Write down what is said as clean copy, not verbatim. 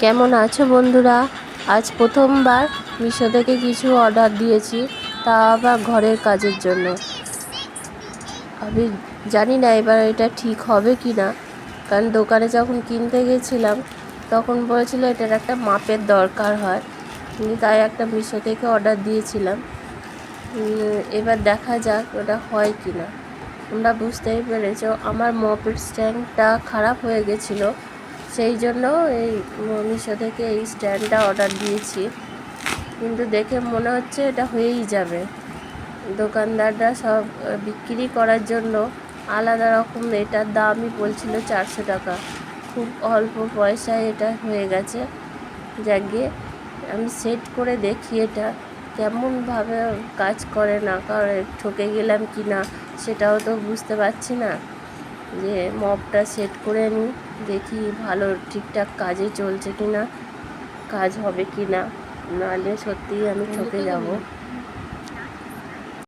কেমন আছো বন্ধুরা? আজ প্রথমবার মিশো থেকে কিছু অর্ডার দিয়েছি, তা আবার ঘরের কাজের জন্য। আমি জানি না এবার এটা ঠিক হবে কি না, কারণ দোকানে যখন কিনতে গেছিলাম তখন বলেছিল এটার একটা মাপের দরকার হয়, তাই একটা মিশো থেকে অর্ডার দিয়েছিলাম। এবার দেখা যাক ওটা হয় কি না। তোমরা বুঝতেই পেরেছো আমার মপের স্ট্যান্ডটা খারাপ হয়ে গেছিলো, সেই জন্য এই মিশো থেকে এই স্ট্যান্ডটা অর্ডার দিয়েছি। কিন্তু দেখে মনে হচ্ছে এটা হয়েই যাবে। দোকানদাররা সব বিক্রি করার জন্য আলাদা রকম এটার দামই বলছিল 400 টাকা। খুব অল্প পয়সায় এটা হয়ে গেছে। যাকে আমি সেট করে দেখি এটা কেমনভাবে কাজ করে না করে, ঠকে গেলাম কি না সেটাও তো বুঝতে পারছি না। যে মপটা সেট করে নিই, দেখি ভালো ঠিকঠাক কাজে চলছে কি না, কাজ হবে কি না, নাহলে সত্যিই আমি ঠকে যাব।